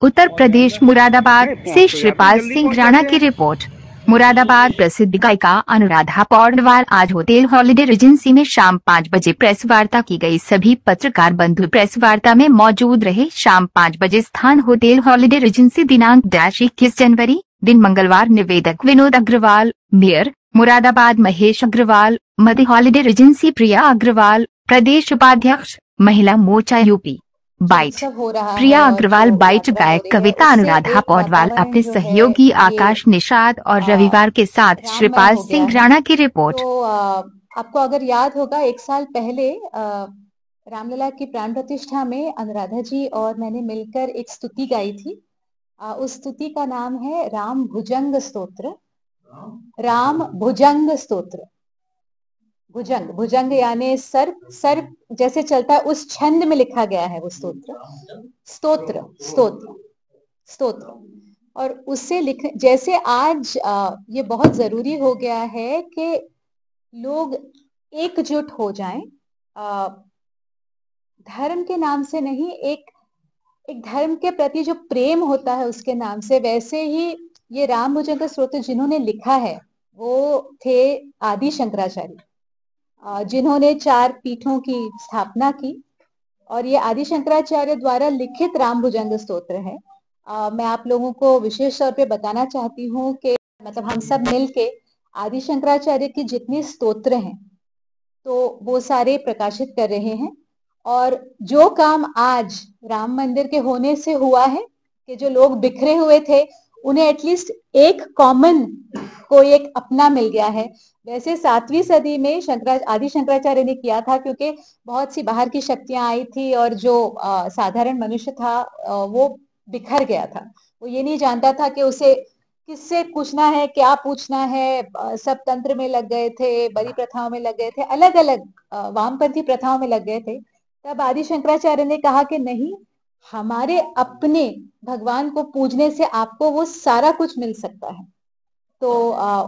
उत्तर प्रदेश मुरादाबाद से श्रीपाल सिंह राणा की रिपोर्ट। मुरादाबाद प्रसिद्ध गायिका अनुराधा पौडवाल आज होटल हॉलिडे रिजेंसी में शाम 5 बजे प्रेस वार्ता की गई। सभी पत्रकार बंधु प्रेस वार्ता में मौजूद रहे। शाम 5 बजे स्थान होटल हॉलिडे रिजेंसी। दिनांक 21 जनवरी दिन मंगलवार। निवेदक विनोद अग्रवाल, मेयर मुरादाबाद महेश अग्रवाल, मध्य हॉलिडे रिजेंसी प्रिया अग्रवाल, प्रदेश उपाध्यक्ष महिला मोर्चा यूपी। बाइट प्रिया अग्रवाल। बाइट गायक कविता अनुराधा पौडवाल अपने सहयोगी आकाश निषाद और रविवार के साथ श्रीपाल सिंह राणा की रिपोर्ट। तो आपको अगर याद होगा 1 साल पहले रामलला की प्राण प्रतिष्ठा में अनुराधा जी और मैंने मिलकर एक स्तुति गाई थी। उस स्तुति का नाम है राम भुजंग स्तोत्र। राम भुजंग स्तोत्र। भुजंग भुजंग यानी सर्प जैसे चलता है उस छंद में लिखा गया है वो स्तोत्र। स्तोत्र स्तोत्र स्तोत्र। और उससे लिख जैसे आज ये बहुत जरूरी हो गया है कि लोग एकजुट हो जाएं, धर्म के नाम से नहीं, एक धर्म के प्रति जो प्रेम होता है उसके नाम से। वैसे ही ये राम भुजंग स्तोत्र जिन्होंने लिखा है वो थे आदि शंकराचार्य, जिन्होंने 4 पीठों की स्थापना की। और ये आदि शंकराचार्य द्वारा लिखित राम भुजंग स्तोत्र है। मैं आप लोगों को विशेष तौर पे बताना चाहती हूँ कि मतलब हम सब मिलके आदि शंकराचार्य की जितनी स्तोत्र हैं तो वो सारे प्रकाशित कर रहे हैं। और जो काम आज राम मंदिर के होने से हुआ है कि जो लोग बिखरे हुए थे उन्हें एटलीस्ट एक कॉमन कोई एक अपना मिल गया है। वैसे 7वीं सदी में आदि शंकराचार्य ने किया था, क्योंकि बहुत सी बाहर की शक्तियां आई थी और जो साधारण मनुष्य था वो बिखर गया था। वो ये नहीं जानता था कि उसे किससे पूछना है, क्या पूछना है। सब तंत्र में लग गए थे, बलि प्रथाओं में लग गए थे, अलग अलग वामपंथी प्रथाओं में लग गए थे। तब आदि शंकराचार्य ने कहा कि नहीं, हमारे अपने भगवान को पूजने से आपको वो सारा कुछ मिल सकता है। तो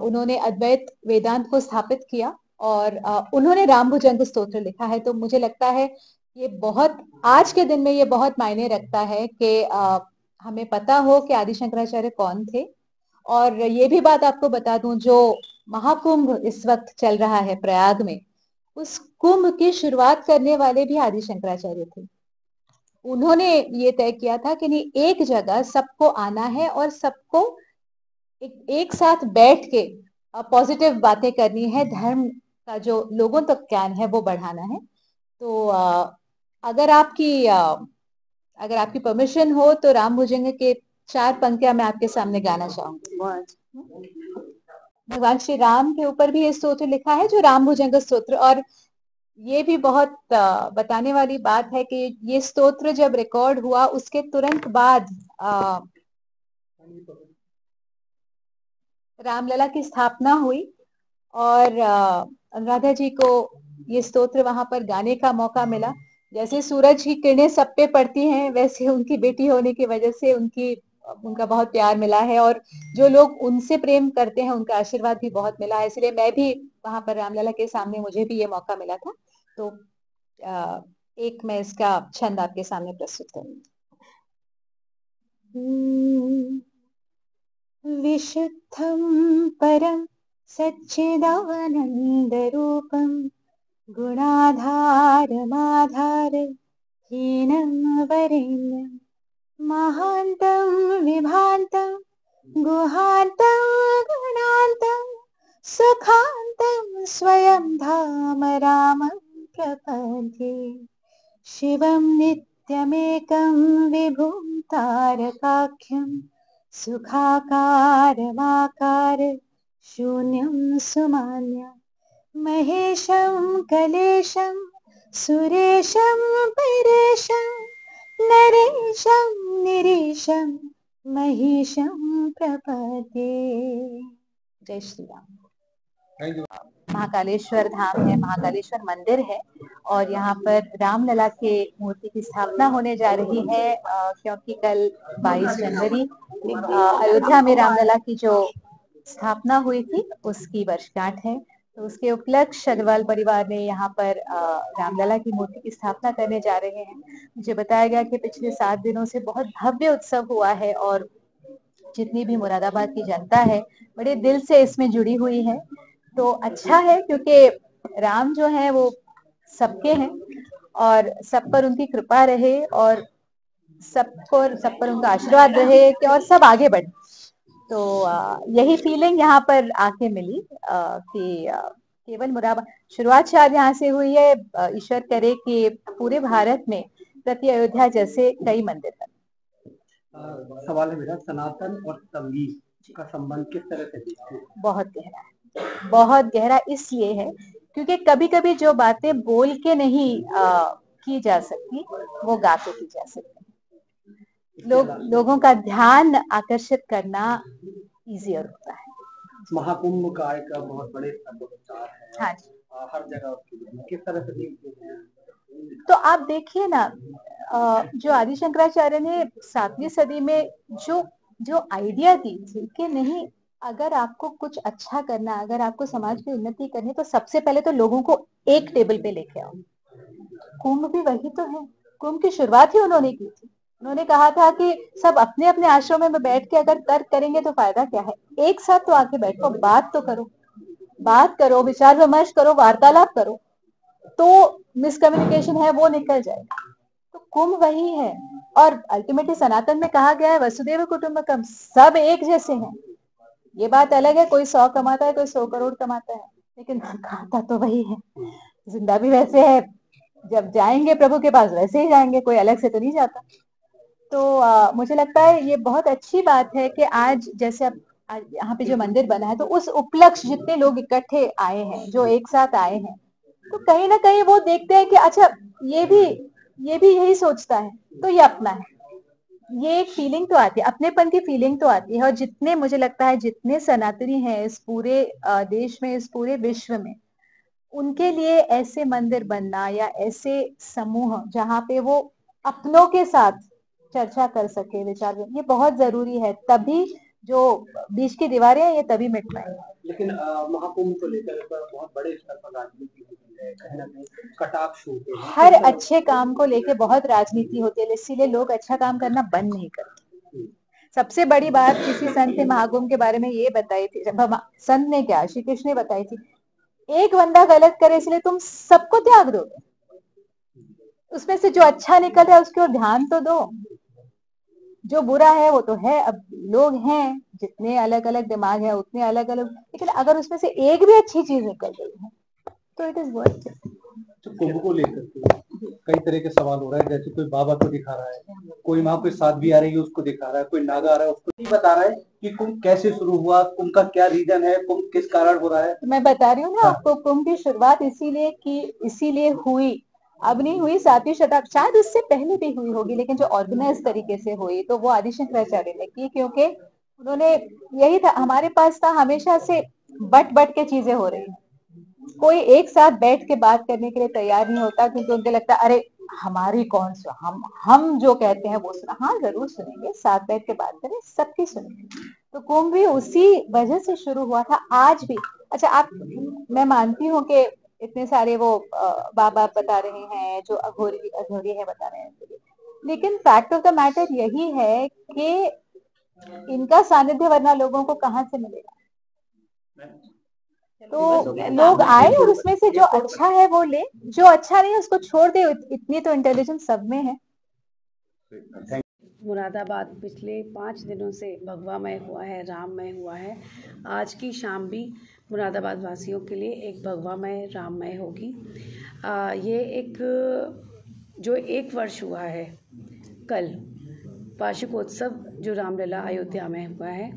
उन्होंने अद्वैत वेदांत को स्थापित किया और उन्होंने राम भुजंग स्तोत्र लिखा है। तो मुझे लगता है ये बहुत आज के दिन में ये बहुत मायने रखता है कि हमें पता हो कि आदि शंकराचार्य कौन थे। और ये भी बात आपको बता दूं, जो महाकुंभ इस वक्त चल रहा है प्रयाग में, उस कुंभ की शुरुआत करने वाले भी आदि शंकराचार्य थे। उन्होंने ये तय किया था कि नहीं, एक जगह सबको आना है और सबको एक साथ बैठ के पॉजिटिव बातें करनी है, धर्म का जो लोगों तक ज्ञान है वो बढ़ाना है। तो अगर आपकी परमिशन हो तो राम भुजंग के 4 पंक्तियां मैं आपके सामने गाना चाहूंगी। भगवान श्री राम के ऊपर भी ये स्तोत्र लिखा है, जो राम भुजंग स्तोत्र। और ये भी बहुत बताने वाली बात है कि ये स्तोत्र जब रिकॉर्ड हुआ उसके तुरंत बाद रामलला की स्थापना हुई और अनुराधा जी को ये स्तोत्र वहां पर गाने का मौका मिला। जैसे सूरज की किरणें सब पे पड़ती हैं, वैसे उनकी बेटी होने की वजह से उनका बहुत प्यार मिला है। और जो लोग उनसे प्रेम करते हैं उनका आशीर्वाद भी बहुत मिला है। इसलिए मैं भी वहां पर रामलला के सामने, मुझे भी ये मौका मिला था। तो एक मैं इसका छंद आपके सामने प्रस्तुत करूंगी। विशुद्धं परं सच्चिदानन्दरूपं गुणाधारमाधारहीनं वरेण्यं महान्तं विभान्तं गुहान्तं गुणान्तं सुखान्तं स्वयं धाम रामं प्रपद्ये। शिवं नित्यमेकं विभुं तारकाख्यं सुखाकारमाकार शून्यं सुमान्यं महेशं कलेशं सुरेशं परेशं नरेशं निरीशं महेशं प्रपद्ये। जय श्री राम। महाकालेश्वर धाम है, महाकालेश्वर मंदिर है और यहाँ पर रामलला के मूर्ति की स्थापना होने जा रही है, क्योंकि कल 22 जनवरी अयोध्या में रामलला की जो स्थापना हुई थी उसकी वर्षगांठ है। तो उसके उपलक्ष्य अग्रवाल परिवार ने यहाँ पर रामलला की मूर्ति की स्थापना करने जा रहे हैं। मुझे बताया गया कि पिछले 7 दिनों से बहुत भव्य उत्सव हुआ है और जितनी भी मुरादाबाद की जनता है बड़े दिल से इसमें जुड़ी हुई है। तो अच्छा है क्योंकि राम जो है वो सबके हैं और सब पर उनकी कृपा रहे और सब पर उनका आशीर्वाद रहे कि और सब आगे बढ़े। तो यही फीलिंग यहाँ पर आके मिली कि केवल मुरादाबाद शुरुआत शायद यहाँ से हुई है। ईश्वर करे कि पूरे भारत में प्रति अयोध्या जैसे कई मंदिर बने। सवाल है मेरा, सनातन और तबलीग का संबंध किस तरह से देखते हैं? बहुत गहरा है, बहुत गहरा इसलिए है क्योंकि कभी कभी जो बातें बोल के नहीं की जा सकती वो गा के की जा सकती। लोगों का ध्यान आकर्षित करना इजियर होता है। महाकुंभ का एक बहुत बड़े प्रचार है। हाँ जी। हर जगह उसकी किस तरह से देखते हैं? तो आप देखिए ना, जो आदि शंकराचार्य ने 7वीं सदी में जो आइडिया दी थी कि नहीं, अगर आपको कुछ अच्छा करना, अगर आपको समाज की उन्नति करनी तो सबसे पहले तो लोगों को एक टेबल पे लेके आओ। कुंभ भी वही तो है। कुंभ की शुरुआत ही उन्होंने की थी। उन्होंने कहा था कि सब अपने अपने आश्रम में बैठ के अगर तर्क करेंगे तो फायदा क्या है, एक साथ तो आके बैठो, बात तो करो, बात करो, विचार विमर्श करो, वार्तालाप करो, तो मिसकम्युनिकेशन है वो निकल जाएगा। तो कुंभ वही है। और अल्टीमेटली सनातन में कहा गया है वसुदेव कुटुंबकम, सब एक जैसे हैं। ये बात अलग है, कोई 100 कमाता है, कोई 100 करोड़ कमाता है, लेकिन खाता तो वही है। जिंदा भी वैसे है, जब जाएंगे प्रभु के पास वैसे ही जाएंगे, कोई अलग से तो नहीं जाता। तो मुझे लगता है ये बहुत अच्छी बात है कि आज जैसे अब यहाँ पे जो मंदिर बना है तो उस उपलक्ष्य जितने लोग इकट्ठे आए हैं, जो एक साथ आए हैं, तो कहीं ना कहीं वो देखते हैं कि अच्छा ये भी यही सोचता है तो ये अपना है। ये एक फीलिंग तो आती है, अपनेपन की फीलिंग तो आती है। और जितने मुझे लगता है जितने सनातनी हैं इस पूरे देश में, इस पूरे विश्व में, उनके लिए ऐसे मंदिर बनना या ऐसे समूह जहाँ पे वो अपनों के साथ चर्चा कर सके, विचार, ये बहुत जरूरी है। तभी जो बीच की दीवारें हैं ये तभी मिट पाएंगी। लेकिन महाकुंभ को लेकर बहुत बड़े स्तर पर राजनीति होती है, कहीं ना कहीं कटाक्ष होते हैं। हर अच्छे काम को लेके बहुत राजनीति होती है, इसीलिए लोग अच्छा काम करना बंद नहीं करते। सबसे बड़ी बात किसी संत ने महाकुंभ के बारे में ये बताई थी, संत ने क्या, श्री कृष्ण ने बताई थी, एक बंदा गलत करे इसलिए तुम सबको त्याग दोगे? उसमें से जो अच्छा निकल रहा है उसकी ओर ध्यान तो दो। जो बुरा है वो तो है, अब लोग हैं, जितने अलग अलग दिमाग है उतने अलग अलग, लेकिन अगर उसमें से एक भी अच्छी चीज निकल गई है तो इट इज वर्थ इट। तो कुंभ को लेकर कई तरह के सवाल हो रहा है, जैसे कोई बाबा को दिखा रहा है, कोई वहाँ कोई साध्वी आ रही है उसको दिखा रहा है, कोई नागा आ रहा है उसको नहीं बता रहा है कि कुंभ कैसे शुरू हुआ, कुंभ का क्या रीजन है, कुंभ किस कारण हो रहा है। तो मैं बता रही हूँ ना आपको, कुंभ की शुरुआत इसीलिए हुई, अब नहीं हुई, 7वीं शताब्दी, शायद उससे पहले भी हुई होगी, लेकिन जो ऑर्गेनाइज तरीके से हुई तो वो आदि शंकराचार्य ने की, क्योंकि उन्होंने यही था, हमारे पास था हमेशा से बट के चीजें हो रही हैं, कोई एक साथ बैठ के बात करने के लिए तैयार नहीं होता, क्योंकि उनको लगता है अरे हमारी कौन सा, हम जो कहते हैं वो सुना। हाँ जरूर सुनेंगे, साथ बैठ के बात करें, सबकी सुनेंगे। तो कुंभ भी उसी वजह से शुरू हुआ था। आज भी अच्छा, आप, मैं मानती हूँ कि इतने सारे वो बाबा बता रहे हैं, जो अघोरी है बता रहे हैं, लेकिन फैक्ट ऑफ द मैटर यही है कि इनका सानिध्य वरना लोगों को कहाँ से मिलेगा। तो लोग आए और उसमें से जो अच्छा है वो ले, जो अच्छा नहीं है उसको छोड़ दे, इतनी तो इंटेलिजेंस सब में है। मुरादाबाद पिछले 5 दिनों से भगवामय हुआ है, राममय हुआ है। आज की शाम भी मुरादाबाद वासियों के लिए एक भगवामय राममय होगी। ये एक जो 1 वर्ष हुआ है कल, वार्षिकोत्सव जो रामलला अयोध्या में हुआ है,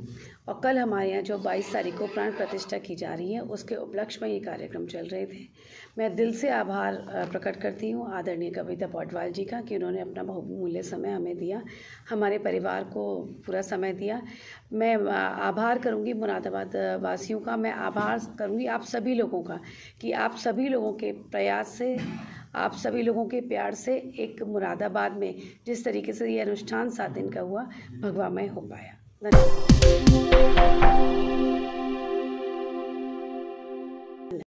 और कल हमारे यहाँ जो 22 तारीख को प्राण प्रतिष्ठा की जा रही है उसके उपलक्ष्य में ये कार्यक्रम चल रहे थे। मैं दिल से आभार प्रकट करती हूँ आदरणीय कविता पौडवाल जी का कि उन्होंने अपना बहुमूल्य समय हमें दिया, हमारे परिवार को पूरा समय दिया। मैं आभार करूँगी मुरादाबाद वासियों का, मैं आभार करूँगी आप सभी लोगों का कि आप सभी लोगों के प्रयास से, आप सभी लोगों के प्यार से एक मुरादाबाद में जिस तरीके से ये अनुष्ठान 7 दिन का हुआ भगवामय हो पाया। धन्यवाद।